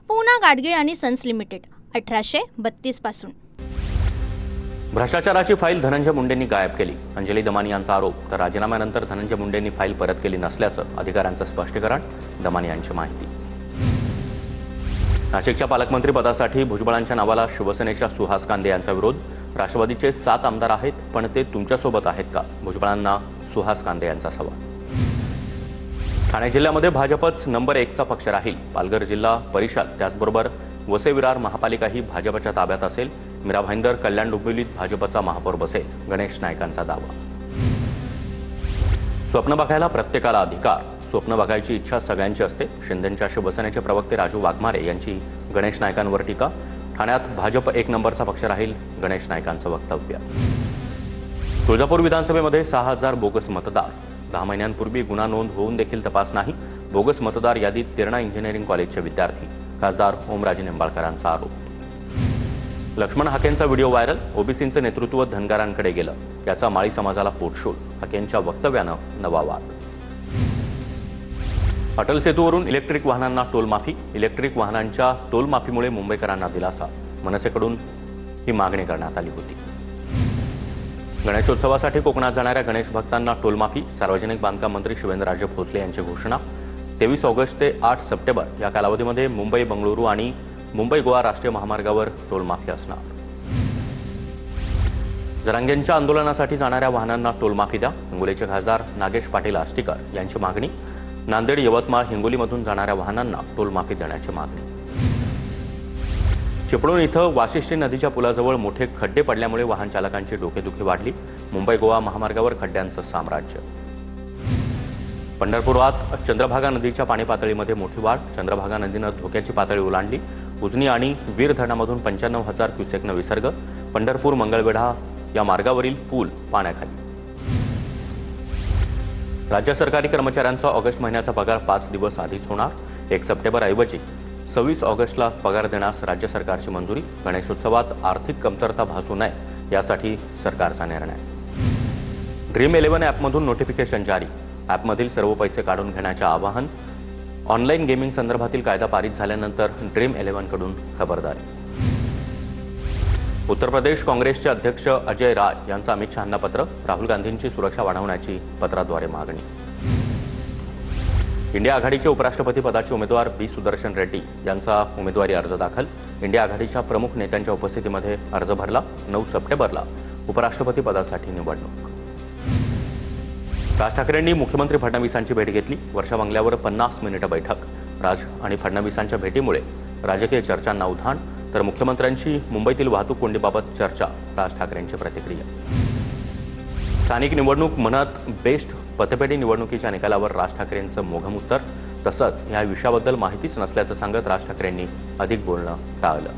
पूना गाडगीळ आणि sons limited 1832 पासून। भ्रष्टाचाराची फाईल धनंजय मुंडेंनी गायब केली। अंजली दमानी यांचा आरोप। तर राजीनाम्यानंतर धनंजय मुंडेंनी फाईल परत केली नसल्याचं अधिकाऱ्यांचं स्पष्टीकरण। दमानी यांची माहिती। नाशिकच्या पालकमंत्री पदासाठी भुजबळांच्या नावाला शिवसेनेच्या सुहास कांदे यांचा विरोध। राष्ट्रवादीचे 7 आमदार आहेत, पण ते तुमच्यासोबत आहेत का? भुजबळांना सुहास कांदे यांचा सवाल। ठाणे जिल्ह्यामध्ये भाजपच नंबर 1चा पक्ष राहील। पालघर जिल्हा परिषद त्याचबरोबर वसई विरार महापालिकाही भाजपच्या ताब्यात असेल। मीरा भाईंदर कल्याण डोंबिवलीत भाजपचा महापौर बसेल। गणेश नाईकांचा दावा। स्वप्न बघायला प्रत्येकाला अधिकार। स्वप्न बघायची इच्छा सगळ्यांची असते। शिंदेंच्या शिवसेनेचे प्रवक्ते राजू वाघमारे यांची गणेश नाईकांवर टीका। ठाण्यात भाजप 1 नंबरचा पक्ष राहील। गणेश नाईकांचं वक्तव्य। तुळजापूर विधानसभेमध्ये 6000 बोगस मतदार। 10 महिन्यांपूर्वी गुन्हा नोंद होऊन देखील तपास नाही। बोगस मतदार यादीत तेरणा इंजिनिअरिंग कॉलेजचे विद्यार्थी। खासदार ओमराजे निंबाळकरांचा आरोप। लक्ष्मण हाकेंचा व्हिडिओ व्हायरल। ओबीसींचं नेतृत्व धनगरांकडे गेलं, याचा माळी समाजाला पोटशूळ। हाकेंच्या वक्तव्यानं नवा वाद। अटल सेतूवरून इलेक्ट्रिक वाहनांना टोलमाफी। इलेक्ट्रिक वाहनांच्या टोलमाफीमुळे मुंबईकरांना दिलासा। मनसेकडून ही मागणी करण्यात आली होती। गणेशोत्सवासाठी कोकणात जाणाऱ्या गणेश भक्तांना टोलमाफी। सार्वजनिक बांधकाम मंत्री शिवेंद्रराजे भोसले यांची घोषणा। 23 ऑगस्ट ते 8 सप्टेंबर या कालावधीमध्ये मुंबई बंगळुरू आणि मुंबई गोवा राष्ट्रीय महामार्गावर टोलमाफी असणार। जरांगेंच्या आंदोलनासाठी जाणाऱ्या वाहनांना टोलमाफी द्या। हिंगोलीचे खासदार नागेश पाटील आष्टीकर यांची मागणी। नांदेड यवतमाळ हिंगोलीमधून जाणाऱ्या वाहनांना टोलमाफी देण्याची मागणी। चिपळूण इथं वाशिष्ठी नदीच्या पुलाजवळ मोठे खड्डे पडल्यामुळे वाहन चालकांची डोकेदुखी वाढली। मुंबई गोवा महामार्गावर खड्ड्यांचं साम्राज्य। पंढरपुरात चंद्रभागा नदीच्या पाणी पातळीमध्ये मोठी वाढ। चंद्रभागा नदीनं धोक्याची पातळी ओलांडली। उजनी आणि वीर धरणामधून 95,000 क्युसेकनं विसर्ग। पंढरपूर मंगळवेढा या मार्गावरील पूल पाण्याखाली। राज्य सरकारी कर्मचाऱ्यांचा ऑगस्ट महिन्याचा पगार 5 दिवस आधीच होणार। 1 सप्टेंबर ऐवजी 26 ऑगस्टला पगार देण्यास राज्य सरकारची मंजुरी। गणेशोत्सवात आर्थिक कमतरता भासू नये यासाठी सरकारचा निर्णय। ड्रीम11 ॲपमधून नोटिफिकेशन जारी। ॲपमधील सर्व पैसे काढून घेण्याचे आवाहन। ऑनलाईन गेमिंग संदर्भातील कायदा पारित झाल्यानंतर ड्रीम11 कडून खबरदारी। उत्तर प्रदेश काँग्रेसचे अध्यक्ष अजय राय यांचं अमित शहांना पत्र। राहुल गांधींची सुरक्षा वाढवण्याची पत्राद्वारे मागणी। इंडिया आघाडीचे उपराष्ट्रपती पदाचे उमेदवार बी सुदर्शन रेड्डी यांचा उमेदवारी अर्ज दाखल। इंडिया आघाडीच्या प्रमुख नेत्यांच्या उपस्थितीमध्ये अर्ज भरला। 9 सप्टेंबरला उपराष्ट्रपती पदासाठी निवडणूक। राज ठाकरेंनी मुख्यमंत्री फडणवीसांची भेट घेतली। वर्षा बंगल्यावर 50 मिनिटं बैठक। राज आणि फडणवीसांच्या भेटीमुळे राजकीय चर्चांना उधाण। तर मुख्यमंत्र्यांची मुंबईतील वाहतूक कोंडीबाबत चर्चा। राज ठाकरेंची प्रतिक्रिया। स्थानिक निवडणूक म्हणत बेस्ट पतपेढी निवडणुकीच्या निकालावर राज ठाकरेंचं मोघम उत्तर। तसंच या विषयाबद्दल माहितीच नसल्याचं सांगत राज ठाकरेंनी अधिक बोलणं टाळलं।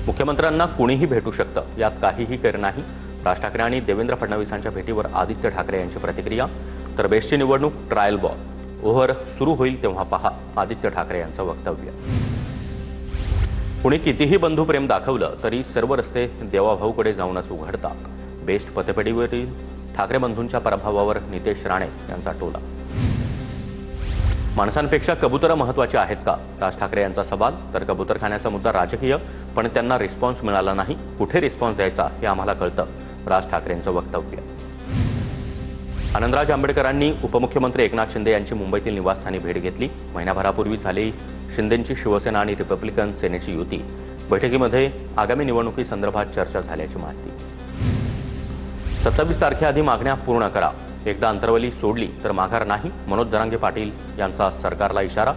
मुख्यमंत्र्यांना कुणीही भेटू शकतं, यात काहीही गैर नाही। राज ठाकरे आणि देवेंद्र फडणवीसांच्या भेटीवर आदित्य ठाकरे यांची प्रतिक्रिया। तर बेस्टची निवडणूक ट्रायल बॉल, ओव्हर सुरू होईल तेव्हा पहा। आदित्य ठाकरे यांचं वक्तव्य। कुणी कितीही बंधुप्रेम दाखवलं तरी सर्व रस्ते देवाभाऊकडे जाऊनच उघडतात। बेस्ट पतपेढीवरील ठाकरे बंधूंच्या पराभवावर नितेश राणे यांचा टोला। माणसांपेक्षा कबुतरं महत्त्वाची आहेत का? राज ठाकरे यांचा सवाल। तर कबुतरखान्याचा मुद्दा राजकीय, पण त्यांना रिस्पॉन्स मिळाला नाही। कुठे रिस्पॉन्स द्यायचा हे आम्हाला कळतं। राज ठाकरेंचं वक्तव्य। आनंदराज आंबेडकरांनी उपमुख्यमंत्री एकनाथ शिंदे यांची मुंबईतील निवासस्थानी भेट घेतली। महिनाभरापूर्वी झाली शिंदेंची शिवसेना आणि रिपब्लिकन सेनेची युती। बैठकीमध्ये आगामी निवडणुकीसंदर्भात चर्चा झाल्याची माहिती। 27 तारखेआधी मागण्या पूर्ण करा। एकदा अंतरवली सोडली तर माघार नाही। मनोज जरांगे पाटील यांचा सरकारला इशारा।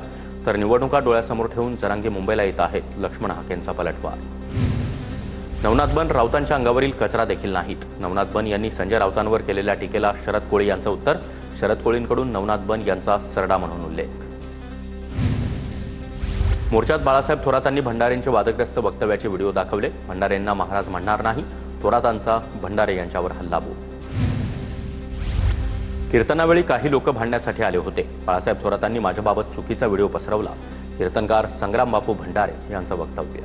तर निवडणुका डोळ्यासमोर ठेवून जरांगे मुंबईला येत आहेत। लक्ष्मण हाकेंचा पलटवार। नवनाथ बन राऊतांच्या अंगावरील कचरा देखील नाहीत। नवनाथ बन यांनी संजय राऊतांवर केलेल्या टीकेला शरद कोळी यांचं उत्तर। शरद कोळींकडून नवनाथ बन यांचा सरडा म्हणून उल्लेख। मोर्चात बाळासाहेब थोरातांनी भंडारेंचे वादग्रस्त वक्तव्याचे व्हिडिओ दाखवले। भंडारेंना महाराज म्हणणार नाही। थोरातांचा भंडारे यांच्यावर हल्लाबोल। कीर्तनावेळी काही लोक भांडण्यासाठी आले होते। बाळासाहेब थोरातांनी माझ्याबाबत चुकीचा व्हिडिओ पसरवला। कीर्तनकार संग्राम बापू भंडारे यांचं वक्तव्य।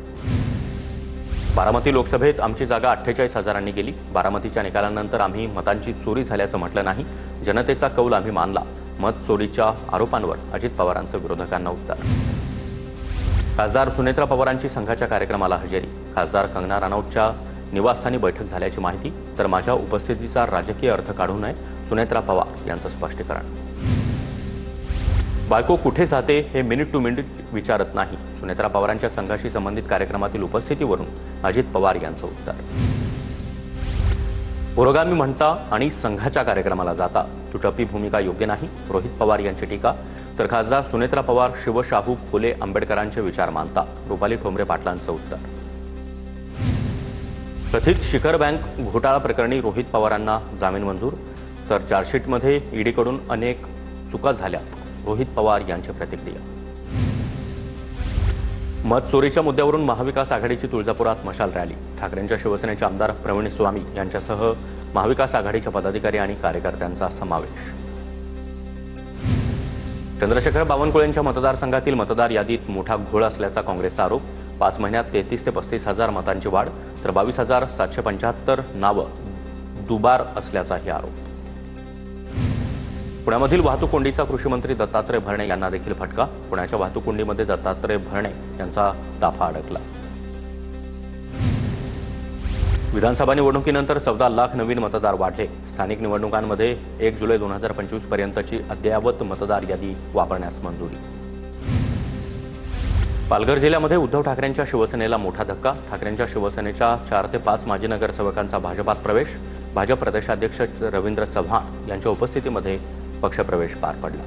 बारामती लोकसभेत आमची जागा 48,000 गेली। बारामतीच्या निकालानंतर आम्ही मतांची चोरी झाल्याचं म्हटलं नाही। जनतेचा कौल आम्ही मानला। मत चोरीच्या आरोपांवर अजित पवारांचं विरोधकांना उत्तर। खासदार सुनेत्रा पवारांची संघाच्या कार्यक्रमाला हजेरी. खासदार कंगना राणौतच्या निवासस्थानी बैठक झाल्याची माहिती. तर माझ्या उपस्थितीचा राजकीय अर्थ काढू नये, सुनेत्रा पवार यांचं स्पष्टीकरण. बायको कुठे जाते हे मिनिट टू मिनिट विचारत नाही, सुनेत्रा पवारांच्या संघाशी संबंधित कार्यक्रमातील उपस्थितीवरून अजित पवार यांचं उत्तर. पुरोगामी म्हणता आणि संघाच्या कार्यक्रमाला जाता, तुटपी भूमिका योग्य नाही, रोहित पवार यांची टीका. तर खासदार सुनेत्रा पवार शिवशाहू फुले आंबेडकरांचे विचार मानता, रुपाली ठोंबरे पाटलांचं उत्तर. कथित शिखर बँक घोटाळा प्रकरणी रोहित पवारांना जामीन मंजूर. तर चार्जशीटमध्ये ईडीकडून अनेक चुका झाल्यात, रोहित पवार यांची प्रतिक्रिया. मत चोरीच्या मुद्द्यावरून महाविकास आघाडीची तुळजापुरात मशाल रॅली. ठाकरेंच्या शिवसेनेचे आमदार प्रवीण स्वामी यांच्यासह महाविकास आघाडीच्या पदाधिकारी आणि कार्यकर्त्यांचा समावेश. चंद्रशेखर बावनकुळेंच्या मतदारसंघातील मतदार यादीत मोठा घोळ असल्याचा काँग्रेसचा आरोप. 5 महिन्यात 33 ते 35 हजार मतांची वाढ. तर 22,775 नावं दुबार असल्याचाही आरोप. पुण्यामधील वाहतूक कोंडीचा कृषीमंत्री दत्तात्रय भरणे यांना देखील फटका. पुण्याच्या वाहतूक कोंडीमध्ये दत्तात्रय भरणे यांचा ताफा अडकला. विधानसभा निवडणुकीनंतर 14 लाख नवीन मतदार वाढले. स्थानिक निवडणुकांमध्ये 1 जुलै 2025 पर्यंतची अद्ययावत मतदार यादी वापरण्यास मंजुरी. पालघर जिल्ह्यामध्ये उद्धव ठाकरेंच्या शिवसेनेला मोठा धक्का. ठाकरेंच्या शिवसेनेच्या 4 ते 5 माजी नगरसेवकांचा भाजपात प्रवेश. भाजप प्रदेशाध्यक्ष रवींद्र चव्हाण यांच्या उपस्थितीमध्ये पक्षप्रवेश पार पडला.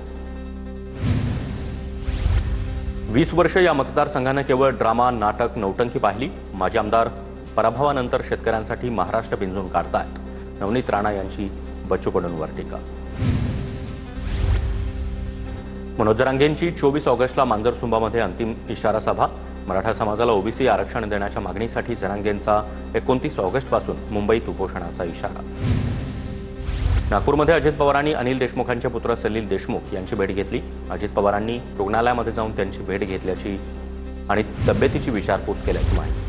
20 वर्ष या मतदारसंघानं केवळ ड्रामा, नाटक, नौटंकी पाहिली. माजी आमदार पराभवानंतर शेतकऱ्यांसाठी महाराष्ट्र पिंजून काढतायत, नवनीत राणा यांची बच्चू कडूंवर टीका. मनोज जरांगेंची 24 ऑगस्टला मांजरसुंबामध्ये अंतिम इशारा सभा. मराठा समाजाला ओबीसी आरक्षण देण्याच्या मागणीसाठी जरांगेंचा 29 ऑगस्टपासून मुंबईत उपोषणाचा इशारा. नागपूरमध्ये अजित पवारांनी अनिल देशमुखांचे पुत्र सलील देशमुख यांची भेट घेतली. अजित पवारांनी रुग्णालयामध्ये जाऊन त्यांची भेट घेतल्याची आणि तब्येतीची विचारपूस केल्याची माहिती.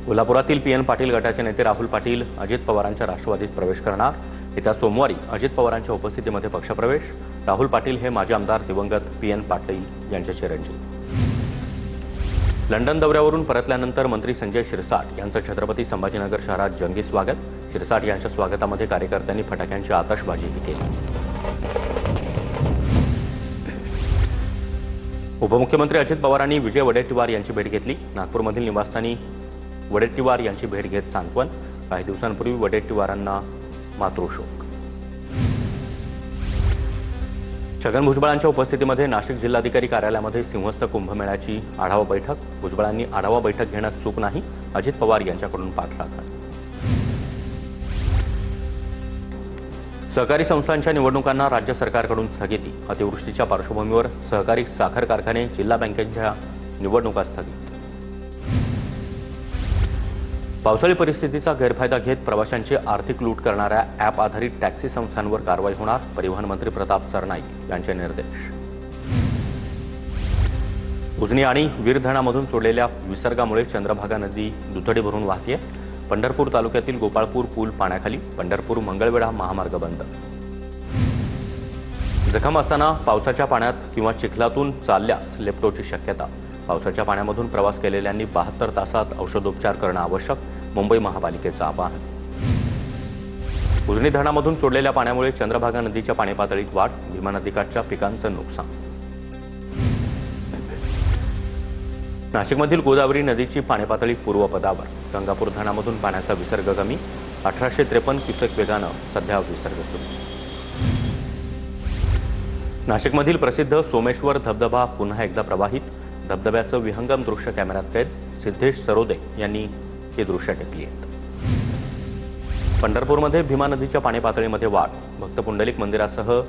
कोल्हापुरातील PN पाटील गटाचे नेते राहुल पाटील अजित पवारांच्या राष्ट्रवादीत प्रवेश करणार. येत्या सोमवारी अजित पवारांच्या उपस्थितीमध्ये पक्षप्रवेश. राहुल पाटील हे माजी आमदार दिवंगत PN पाटील यांचे चिरंजीव. लंडन दौऱ्यावरून परतल्यानंतर मंत्री संजय शिरसाट यांचं छत्रपती संभाजीनगर शहरात जंगी स्वागत. शिरसाट यांच्या स्वागतामध्ये कार्यकर्त्यांनी फटाक्यांची आतषबाजीही केली. उपमुख्यमंत्री अजित पवारांनी विजय वडेट्टीवार यांची भेट घेतली. नागपूरमधील निवासस्थानी वडेट्टीवार यांची भेट घेत सांत्वन. काही दिवसांपूर्वी वडेट्टीवारांना मातृशोक. छगन भुजबळांच्या उपस्थितीमध्ये नाशिक जिल्हाधिकारी कार्यालयामध्ये सिंहस्थ कुंभमेळ्याची आढावा बैठक. भुजबळांनी आढावा बैठक घेण्यात चूक नाही, अजित पवार यांच्याकडून पाठराखण. सहकारी संस्थांच्या निवडणुकांना राज्य सरकारकडून स्थगिती. अतिवृष्टीच्या पार्श्वभूमीवर सहकारी साखर कारखाने, जिल्हा बँकेच्या निवडणुका स्थगित. पावसाळी परिस्थितीचा गैरफायदा घेत प्रवाशांची आर्थिक लूट करणाऱ्या ॲप आधारित टॅक्सी संस्थांवर कारवाई होणार. परिवहन मंत्री प्रताप सरनाईक यांचे निर्देश. उजनी आणि वीर धरणामधून सोडलेल्या विसर्गामुळे चंद्रभागा नदी दुथडी भरून वाहतेय. पंढरपूर तालुक्यातील गोपाळपूर पूल पाण्याखाली. पंढरपूर मंगळवेढा महामार्ग बंद. जखम असताना पावसाच्या पाण्यात किंवा चिखलातून चालल्यास लेप्टोची शक्यता. पावसाच्या पाण्यामधून प्रवास केलेल्यांनी 72 तासात औषधोपचार करणं आवश्यक. मुंबई महापालिकेचं आवाहन. उजनी धरणामधून सोडलेल्या पाण्यामुळे चंद्रभागा नदीच्या पाणी पातळीत वाढ. भीमा नदीकाठच्या पिकांचं नुकसान. नाशिकमधील गोदावरी नदीची पाणी पातळी पूर्वपदावर. गंगापूर धरणामधून पाण्याचा विसर्ग कमी. 1853 क्युसेक वेगानं सध्या विसर्ग सुरू. नाशिकमधील प्रसिद्ध सोमेश्वर धबधबा पुन्हा एकदा प्रवाहित. धबधब्याचं विहंगम दृश्य कॅमेऱ्यात कैद. सिद्धेश सरोदे यांनी ही दृश्य टिपली आहेत. पंढरपूरमध्ये भीमा नदीच्या पाणी पातळीमध्ये वाढ. भक्त पुंडलिक मंदिरासह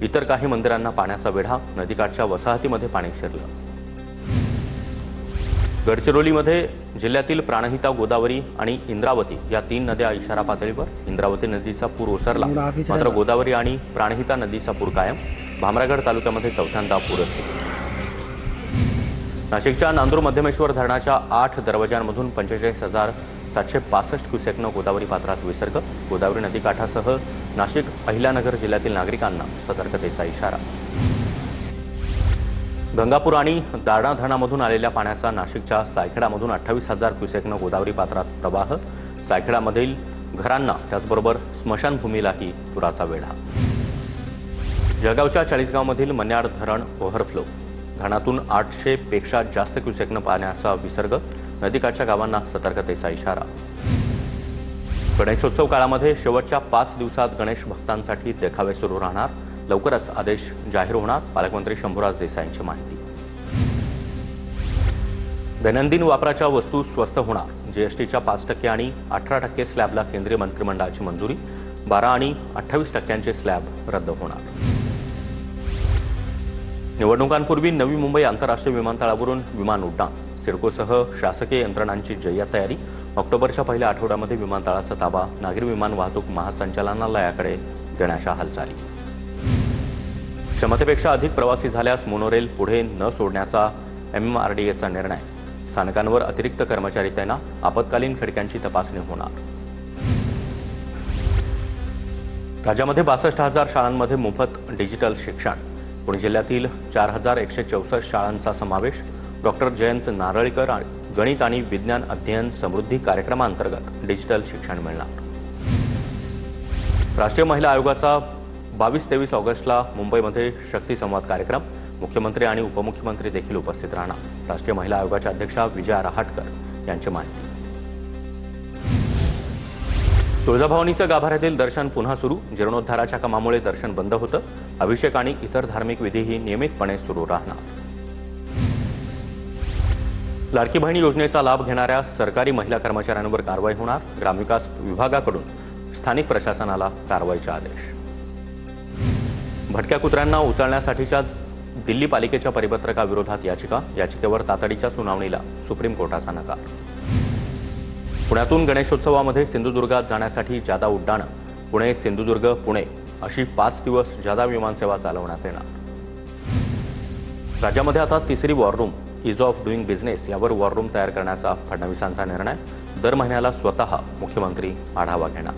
इतर काही मंदिरांना पाण्याचा वेढा. नदीकाठच्या वसाहतीमध्ये पाणी शिरलं. गडचिरोलीमध्ये जिल्ह्यातील प्राणहिता, गोदावरी आणि इंद्रावती या 3 नद्या इशारा पातळीवर. इंद्रावती नदीचा पूर ओसरला, मात्र गोदावरी आणि प्राणहिता नदीचा पूर कायम. भामरागड तालुक्यामध्ये चौथ्यांदा पूरस्थिती. नाशिकच्या नांदूर मध्यमेश्वर धरणाच्या 8 दरवाजांमधून 45,765 क्युसेकनं गोदावरी पात्रात विसर्ग. गोदावरी नदीकाठासह नाशिक, अहिल्यानगर जिल्ह्यातील नागरिकांना सतर्कतेचा इशारा. गंगापूर आणि दारणा धरणामधून आलेल्या पाण्याचा नाशिकच्या सायखेडामधून 28,000 क्युसेकनं गोदावरी पात्रात प्रवाह. सायखेडामधील घरांना त्याचबरोबर स्मशानभूमीलाही पुराचा वेढा. जळगावच्या चाळीसगावमधील मन्याड धरण ओव्हरफ्लो. धरणातून 800 पेक्षा जास्त क्युसेकनं पाण्याचा विसर्ग. नदीकाठच्या गावांना सतर्कतेचा इशारा. गणेशोत्सव काळामध्ये शेवटच्या 5 दिवसात गणेश भक्तांसाठी देखावे सुरू राहणार. लवकरच आदेश जाहीर होणार. पालकमंत्री शंभूराज देसाईंची माहिती. दैनंदिन वापराच्या वस्तू स्वस्त होणार. जीएसटीच्या 5% आणि 18% स्लॅबला केंद्रीय मंत्रिमंडळाची मंजुरी. 12 आणि 28% स्लॅब रद्द होणार. निवडणुकांपूर्वी नवी मुंबई आंतरराष्ट्रीय विमानतळावरून विमान उड्डाण. सिडकोसह शासकीय यंत्रणांची जय्यत तयारी. ऑक्टोबरच्या पहिल्या आठवड्यामध्ये विमानतळाचा ताबा नागरी विमान वाहतूक महासंचालनालयाकडे देण्याच्या हालचाली. क्षमतेपेक्षा अधिक प्रवासी झाल्यास मोनोरेल पुढे न सोडण्याचा MMRDAचा निर्णय. स्थानकांवर अतिरिक्त कर्मचारी तैनात. आपत्कालीन खिडक्यांची तपासणी होणार. राज्यामध्ये 62,000 शाळांमध्ये मोफत डिजिटल शिक्षण. पुणे जिल्ह्यातील 4,164 शाळांचा समावेश. डॉक्टर जयंत नारळीकर गणित आणि विज्ञान अध्ययन समृद्धी कार्यक्रमांतर्गत डिजिटल शिक्षण मिळणार. राष्ट्रीय महिला आयोगाचा 22-23 ऑगस्टला मुंबईमध्ये शक्ती संवाद कार्यक्रम. मुख्यमंत्री आणि उपमुख्यमंत्री देखील उपस्थित राहणार. राष्ट्रीय महिला आयोगाच्या अध्यक्षा विजया रहाटकर यांची माहिती. तुळजाभवानीचं गाभाऱ्यातील दर्शन पुन्हा सुरू. जीर्णोद्धाराच्या कामामुळे दर्शन बंद होतं. अभिषेक आणि इतर धार्मिक विधीही नियमितपणे सुरू राहणार. लाडकी बहीण योजनेचा लाभ घेणाऱ्या सरकारी महिला कर्मचाऱ्यांवर कारवाई होणार. ग्रामविकास विभागाकडून स्थानिक प्रशासनाला कारवाईचे आदेश. भटक्या कुत्र्यांना उचलण्यासाठीच्या दिल्ली पालिकेच्या परिपत्रकाविरोधात याचिका. याचिकेवर तातडीच्या सुनावणीला सुप्रीम कोर्टाचा नकार. पुण्यातून गणेशोत्सवामध्ये सिंधुदुर्गात जाण्यासाठी जादा उड्डाणं. पुणे सिंधुदुर्ग पुणे अशी 5 दिवस जादा विमानसेवा चालवण्यात येणार. राज्यामध्ये आता तिसरी war room. Is of doing business यावर वॉर रूम तयार करण्याचा फडणवीसांचा निर्णय. दर महिन्याला स्वतः मुख्यमंत्री आढावा घेणार.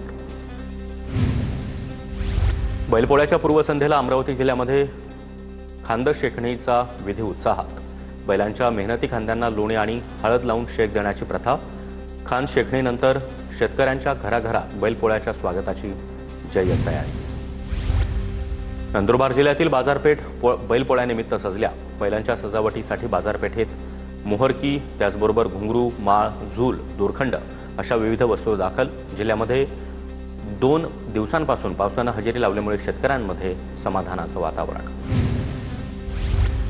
बैलपोळ्याच्या पूर्वसंध्येला अमरावती जिल्ह्यामध्ये खांद शेकणीचा विधी उत्साहात. बैलांच्या मेहनती खांद्यांना लोणी आणि हळद लावून शेक देण्याची प्रथा. खांद शेकणीनंतर शेतकऱ्यांच्या घराघरात बैलपोळ्याच्या स्वागताची जय्यत तयारी. नंदुरबार जिल्ह्यातील बाजारपेठ बैलपोळ्यानिमित्त सजल्या. बैलांच्या सजावटीसाठी बाजारपेठेत मोहरकी त्याचबरोबर घुंगरू, माळ, झूल, दोरखंड अशा विविध वस्तू दाखल. जिल्ह्यामध्ये 2 दिवसांपासून पावसानं हजेरी लावल्यामुळे शेतकऱ्यांमध्ये समाधानाचं वातावरण.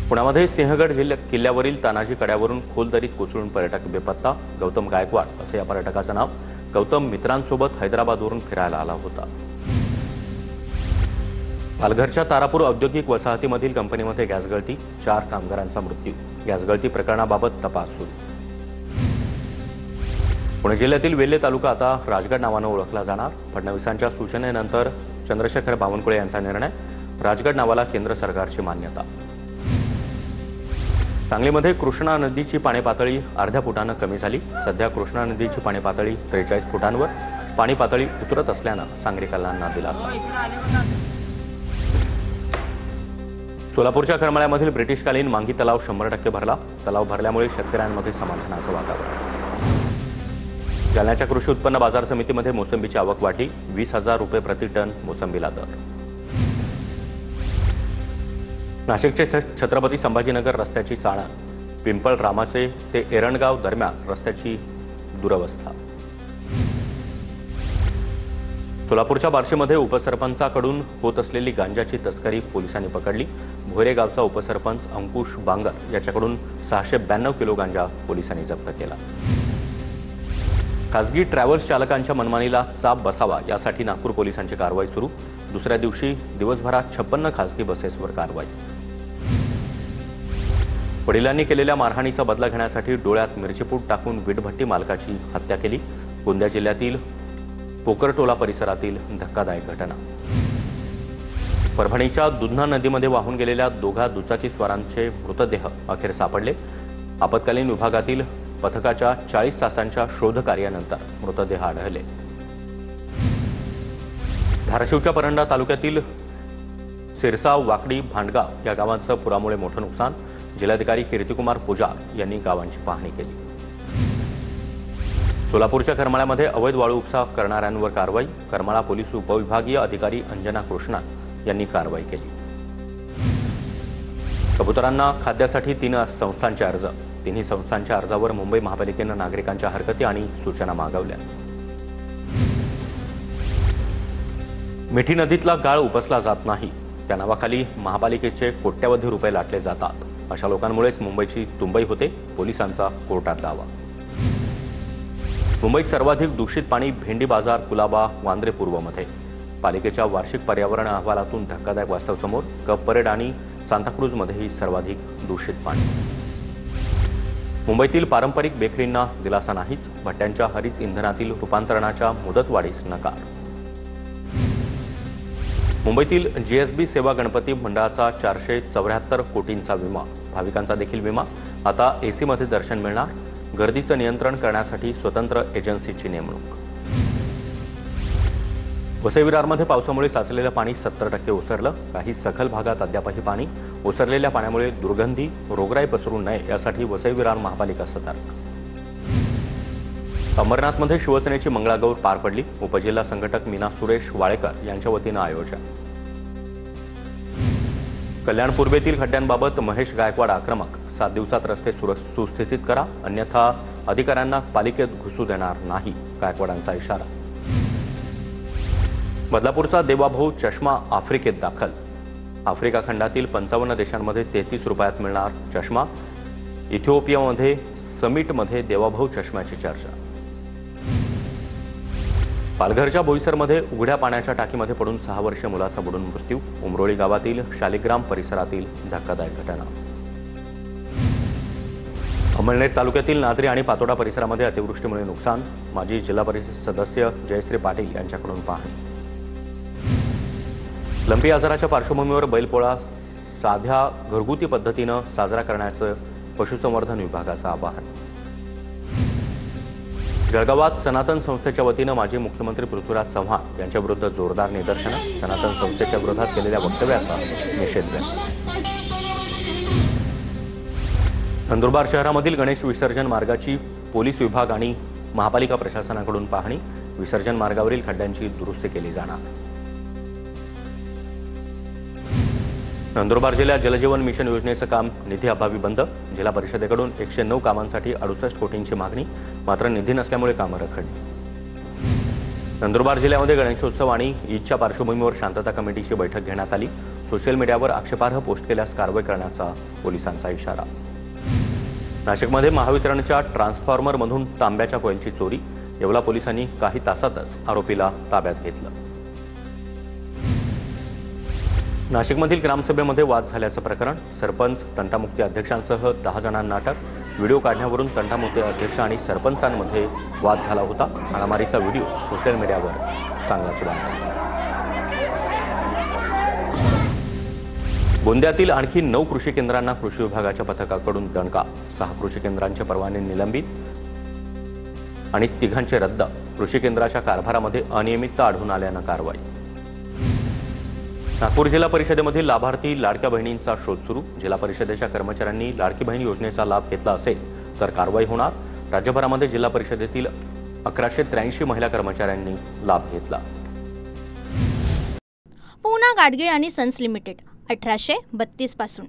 पुण्यामध्ये सिंहगड किल्ल्यावरील तानाजी कड्यावरून खोल दरीत कोसळून पर्यटक बेपत्ता. गौतम गायकवाड असे या पर्यटकाचं नाव. गौतम मित्रांसोबत हैदराबादवरून फिरायला आला होता. पालघरच्या तारापूर औद्योगिक वसाहतीमधील कंपनीमध्ये गॅसगळती. 4 कामगारांचा मृत्यू. गॅसगळती प्रकरणाबाबत तपास सुरू. पुणे जिल्ह्यातील वेल्हे तालुका आता राजगड नावानं ओळखला जाणार. फडणवीसांच्या सूचनेनंतर चंद्रशेखर बावनकुळे यांचा निर्णय. राजगड नावाला केंद्र सरकारची मान्यता. सांगलीमध्ये कृष्णा नदीची पाणी पातळी अर्ध्या फुटानं कमी झाली. सध्या कृष्णा नदीची पाणी पातळी 43 फुटांवर. पाणी पातळी उतरत असल्यानं सांगलीकरांना दिलासा. सोलापूरच्या करमाळ्यामधील ब्रिटिशकालीन मांगी तलाव 100% भरला. तलाव भरल्यामुळे शेतकऱ्यांमध्ये समाधानाचं वातावरण. जालन्याच्या कृषी उत्पन्न बाजार समितीमध्ये मोसंबीची आवक वाढली. 20,000 रुपये प्रति टन मोसंबीला दर. नाशिकचे छत्रपती संभाजीनगर रस्त्याची चाळण. पिंपळ रामाचे ते एरणगाव दरम्यान रस्त्याची दुरवस्था. सोलापूरच्या बार्शीमध्ये उपसरपंचाकडून होत असलेली गांजाची तस्करी पोलिसांनी पकडली. भोयरे गावचा उपसरपंच अंकुश बांगर याच्याकडून 692 किलो गांजा पोलिसांनी जप्त केला. खासगी ट्रॅव्हल्स चालकांच्या मनमानीला चाप बसावा यासाठी नागपूर पोलिसांची कारवाई सुरू. दुसऱ्या दिवशी दिवसभरात 56 खासगी बसेसवर कारवाई. वडिलांनी केलेल्या मारहाणीचा बदला घेण्यासाठी डोळ्यात मिरचीपूड टाकून वीटभट्टी मालकाची हत्या केली. गोंदिया जिल्ह्यातील पोकरटोला परिसरातील धक्कादायक घटना. परभणीच्या दुधना नदीमध्ये वाहून गेलेल्या 2 दुचाकीस्वारांचे मृतदेह अखेर सापडले. आपत्कालीन विभागातील पथकाच्या 40 तासांच्या शोधकार्यानंतर मृतदेह आढळले. धाराशिवच्या परंडा तालुक्यातील सिरसा, वाकडी, भांडगाव या गावांचं पुरामुळे मोठं नुकसान. जिल्हाधिकारी कीर्तिकुमार पुजार यांनी गावांची पाहणी केली। सोलापूरच्या करमाळ्यामध्ये अवैध वाळू उपसा करणाऱ्यांवर कारवाई। करमाळा पोलीस उपविभागीय अधिकारी अंजना कृष्णा यांनी कारवाई केली। कबुतरांना खाद्यासाठी 3 संस्थांचे अर्ज। तिन्ही संस्थांच्या अर्जावर मुंबई महापालिकेने नागरिकांच्या हरकती आणि सूचना मागवल्या। मिठी नदीतला गाळ उपसला जात नाही, त्या नावाखाली महापालिकेचे कोट्यवधी रुपये लाटले जातात। अशा लोकांमुळेच मुंबईची तुंबई होते, पोलिसांचा कोर्टात दावा। मुंबईत सर्वाधिक दूषित पाणी भेंडी बाजार, कुलाबा, वांद्रे पूर्वमध्ये। पालिकेच्या वार्षिक पर्यावरण अहवालातून धक्कादायक वास्तव समोर। कप परेड आणि सांताक्रूजमध्येही सर्वाधिक दूषित पाणी। मुंबईतील पारंपरिक बेकरींना दिलासा नाहीच, भट्ट्यांच्या हरित इंधनातील रूपांतरणाच्या मुदतवाढीस नकार। मुंबईतील जीएसबी सेवा गणपती मंडळाचा 474 कोटींचा विमा, भाविकांचा देखील विमा। आता एसीमध्ये दर्शन मिळणार। गर्दीचं नियंत्रण करण्यासाठी स्वतंत्र एजन्सीची नेमणूक। वसई विरारमध्ये पावसामुळे साचलेलं पाणी 70% ओसरलं। काही सखल भागात अद्यापही पाणी। ओसरलेल्या पाण्यामुळे दुर्गंधी, रोगराई पसरू नये यासाठी वसई विरार महापालिका सतर्क। अमरनाथमध्ये शिवसेनेची मंगळागौर पार पडली। उपजिल्हा संघटक मीना सुरेश वाळेकर यांच्या वतीनं आयोजन। कल्याण पूर्वेतील खड्ड्यांबाबत महेश गायकवाड आक्रमक। 7 दिवसात रस्ते सुस्थितीत करा, अन्यथा अधिकाऱ्यांना पालिकेत घुसू देणार नाही, गायकवाडांचा इशारा। बदलापूरचा देवाभाऊ चष्मा आफ्रिकेत दाखल। आफ्रिका खंडातील 55 देशांमध्ये 33 रुपयात मिळणार चष्मा। इथिओपियामध्ये समिटमध्ये देवाभाऊ चष्म्याची चर्चा। पालघरच्या बोईसरमध्ये उघड्या पाण्याच्या टाकीमध्ये पडून 6 वर्षीय मुलाचा बुडून मृत्यू। उमरोळी गावातील शालिग्राम परिसरातील धक्कादायक घटना। अमळनेर तालुक्यातील नादरी आणि पातोडा परिसरामध्ये अतिवृष्टीमुळे नुकसान। माजी जिल्हा परिषद सदस्य जयश्री पाटील यांच्याकडून पाहणी। लंपी आजाराच्या पार्श्वभूमीवर बैलपोळा साध्या घरगुती पद्धतीनं साजरा करण्याचं पशुसंवर्धन विभागाचं आवाहन। जळगावात सनातन संस्थेच्या वतीनं माजी मुख्यमंत्री पृथ्वीराज चव्हाण यांच्याविरुद्ध जोरदार निदर्शनं। सनातन संस्थेच्या विरोधात केलेल्या वक्तव्याचा निषेध व्यक्त। नंदुरबार शहरामधील गणेश विसर्जन मार्गाची पोलीस विभाग आणि महापालिका प्रशासनाकडून पाहणी। विसर्जन मार्गावरील खड्ड्यांची दुरुस्ती केली जाणार। नंदुरबार जिल्ह्यात जलजीवन मिशन योजनेचं काम निधी अभावी बंद। जिल्हा परिषदेकडून 109 कामांसाठी 68 कोटींची मागणी, मात्र निधी नसल्यामुळे कामं रखडली। नंदुरबार जिल्ह्यामध्ये गणेशोत्सव आणि ईदच्या पार्श्वभूमीवर शांतता कमिटीची बैठक घेण्यात आली। सोशल मीडियावर आक्षेपार्ह पोस्ट केल्यास कारवाई करण्याचा पोलिसांचा इशारा। नाशिकमध्ये महावितरणच्या ट्रान्सफॉर्मरमधून तांब्याच्या कॉईलची चोरी। येवला पोलिसांनी काही तासातच आरोपीला ताब्यात घेतलं। नाशिकमधील ग्रामसभेमध्ये वाद झाल्याचं प्रकरण। सरपंच, तंटामुक्ती अध्यक्षांसह 10 जणांना अटक। व्हिडिओ काढण्यावरून तंटामुक्ती अध्यक्ष आणि सरपंचांमध्ये वाद झाला होता। मारामारीचा व्हिडिओ सोशल मीडियावर चांगलाच वाढला। गोंदियातील आणखी 9 कृषी केंद्रांना कृषी विभागाच्या पथकाकडून दणका। 6 कृषी केंद्रांचे परवाने निलंबित आणि 3घांचे रद्द। कृषी केंद्राच्या कारभारामध्ये अनियमितता आढळून आल्यानं कारवाई। नागपूर जिल्हा परिषदेमधील लाभार्थी लाडक्या बहिणींचा शोध सुरू। जिल्हा परिषदेच्या कर्मचाऱ्यांनी लाडकी बहीण योजनेचा लाभ घेतला असेल तर कारवाई होणार। राज्यभरामध्ये जिल्हा परिषदेतील 1183 महिला कर्मचाऱ्यांनी लाभ घेतला। पूना गाडगीळ आणि सन्स लिमिटेड 1832 पासून